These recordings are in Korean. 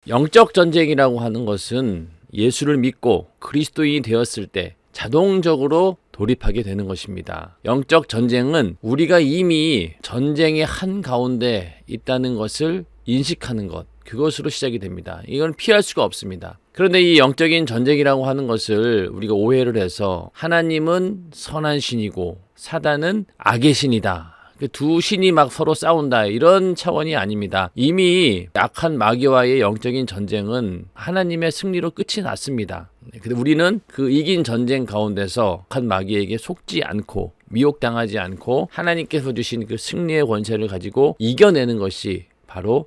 영적 전쟁이라고 하는 것은 예수를 믿고 그리스도인이 되었을 때 자동적으로 돌입하게 되는 것입니다. 영적 전쟁은 우리가 이미 전쟁의 한가운데 있다는 것을 인식하는 것, 그것으로 시작이 됩니다. 이건 피할 수가 없습니다. 그런데 이 영적인 전쟁이라고 하는 것을 우리가 오해를 해서 하나님은 선한 신이고 사단은 악의 신이다, 두 신이 막 서로 싸운다, 이런 차원이 아닙니다. 이미 악한 마귀와의 영적인 전쟁은 하나님의 승리로 끝이 났습니다. 근데 우리는 그 이긴 전쟁 가운데서 악한 마귀에게 속지 않고 미혹당하지 않고 하나님께서 주신 그 승리의 권세를 가지고 이겨내는 것이 바로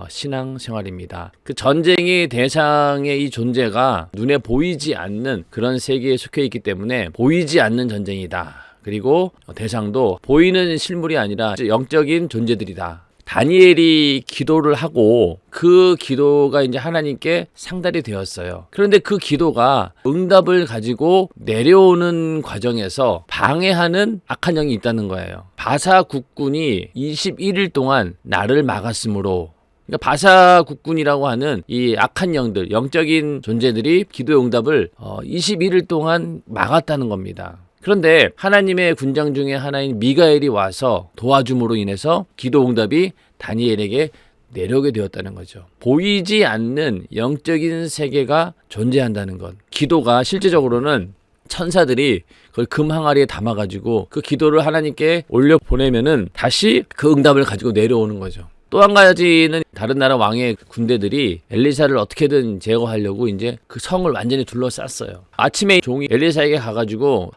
신앙생활입니다. 그 전쟁의 대상의 이 존재가 눈에 보이지 않는 그런 세계에 속해 있기 때문에 보이지 않는 전쟁이다. 그리고 대상도 보이는 실물이 아니라 영적인 존재들이다. 다니엘이 기도를 하고 그 기도가 이제 하나님께 상달이 되었어요. 그런데 그 기도가 응답을 가지고 내려오는 과정에서 방해하는 악한 영이 있다는 거예요. 바사 국군이 21일 동안 나를 막았으므로, 그러니까 바사 국군이라고 하는 이 악한 영들, 영적인 존재들이 기도의 응답을 21일 동안 막았다는 겁니다. 그런데 하나님의 군장 중에 하나인 미가엘이 와서 도와줌으로 인해서 기도 응답이 다니엘에게 내려오게 되었다는 거죠. 보이지 않는 영적인 세계가 존재한다는 것. 기도가 실제적으로는 천사들이 그걸 금 항아리에 담아가지고 그 기도를 하나님께 올려 보내면은 다시 그 응답을 가지고 내려오는 거죠. 또 한 가지는 다른 나라 왕의 군대들이 엘리사를 어떻게든 제거하려고 이제 그 성을 완전히 둘러쌌어요. 아침에 종이 엘리사에게 가가지고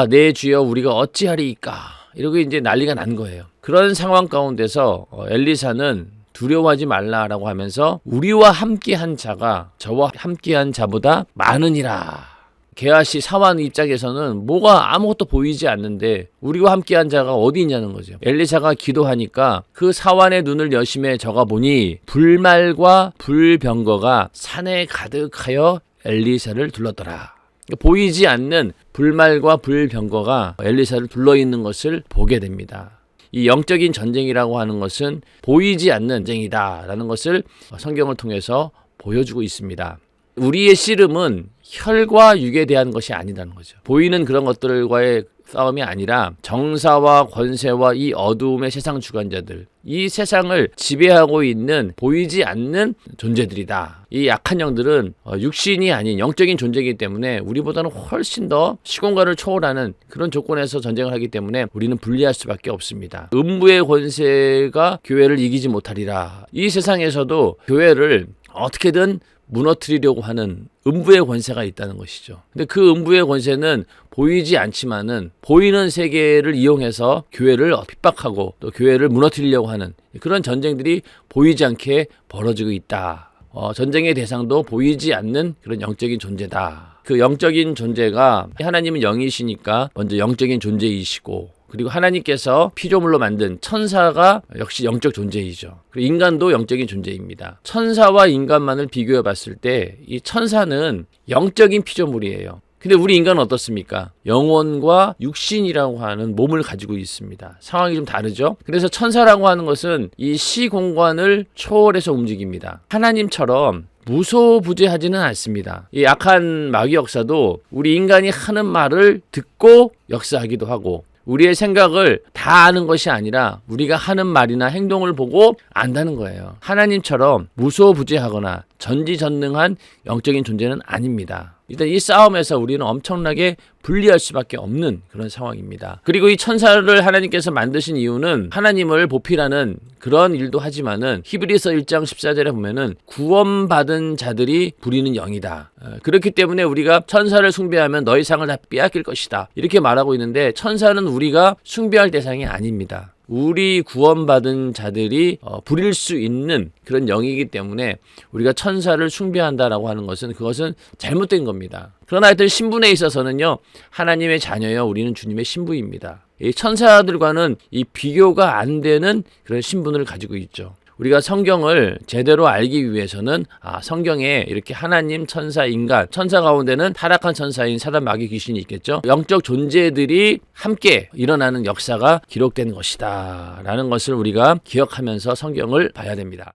내 주여 우리가 어찌하리이까, 이러고 이제 난리가 난 거예요. 그런 상황 가운데서 엘리사는 두려워하지 말라라고 하면서 우리와 함께한 자가 저와 함께한 자보다 많으니라. 게하시 사원 입장에서는 뭐가 아무것도 보이지 않는데 우리와 함께한 자가 어디 있냐는 거죠. 엘리사가 기도하니까 그 사원의 눈을 여심해 저가 보니 불말과 불병거가 산에 가득하여 엘리사를 둘렀더라. 보이지 않는 불말과 불병거가 엘리사를 둘러있는 것을 보게 됩니다. 이 영적인 전쟁이라고 하는 것은 보이지 않는 전쟁이다라는 것을 성경을 통해서 보여주고 있습니다. 우리의 씨름은 혈과 육에 대한 것이 아니라는 거죠. 보이는 그런 것들과의 싸움이 아니라 정사와 권세와 이 어두움의 세상 주관자들, 이 세상을 지배하고 있는 보이지 않는 존재들이다. 이 약한 영들은 육신이 아닌 영적인 존재이기 때문에 우리보다는 훨씬 더 시공간을 초월하는 그런 조건에서 전쟁을 하기 때문에 우리는 불리할 수밖에 없습니다. 음부의 권세가 교회를 이기지 못하리라. 이 세상에서도 교회를 어떻게든 무너뜨리려고 하는 음부의 권세가 있다는 것이죠. 근데 그 음부의 권세는 보이지 않지만은 보이는 세계를 이용해서 교회를 핍박하고 또 교회를 무너뜨리려고 하는 그런 전쟁들이 보이지 않게 벌어지고 있다. 전쟁의 대상도 보이지 않는 그런 영적인 존재다. 그 영적인 존재가 하나님은 영이시니까 먼저 영적인 존재이시고, 그리고 하나님께서 피조물로 만든 천사가 역시 영적 존재이죠. 그리고 인간도 영적인 존재입니다. 천사와 인간만을 비교해 봤을 때 이 천사는 영적인 피조물이에요. 근데 우리 인간은 어떻습니까? 영혼과 육신이라고 하는 몸을 가지고 있습니다. 상황이 좀 다르죠? 그래서 천사라고 하는 것은 이 시공간을 초월해서 움직입니다. 하나님처럼 무소부재하지는 않습니다. 이 악한 마귀 역사도 우리 인간이 하는 말을 듣고 역사하기도 하고, 우리의 생각을 다 아는 것이 아니라 우리가 하는 말이나 행동을 보고 안다는 거예요. 하나님처럼 무소부재하거나 전지전능한 영적인 존재는 아닙니다. 일단 이 싸움에서 우리는 엄청나게 불리할 수밖에 없는 그런 상황입니다. 그리고 이 천사를 하나님께서 만드신 이유는 하나님을 보필하는 그런 일도 하지만은 히브리서 1장 14절에 보면은 구원받은 자들이 부리는 영이다. 그렇기 때문에 우리가 천사를 숭배하면 너희 상을 다 빼앗길 것이다, 이렇게 말하고 있는데 천사는 우리가 숭배할 대상이 아닙니다. 우리 구원받은 자들이 부릴 수 있는 그런 영이기 때문에 우리가 천사를 숭배한다라고 하는 것은 그것은 잘못된 겁니다. 그러나 하여튼 신분에 있어서는요, 하나님의 자녀여 우리는 주님의 신부입니다. 이 천사들과는 이 비교가 안 되는 그런 신분을 가지고 있죠. 우리가 성경을 제대로 알기 위해서는 성경에 이렇게 하나님, 천사, 인간, 천사 가운데는 타락한 천사인 사단, 마귀, 귀신이 있겠죠. 영적 존재들이 함께 일어나는 역사가 기록된 것이다 라는 것을 우리가 기억하면서 성경을 봐야 됩니다.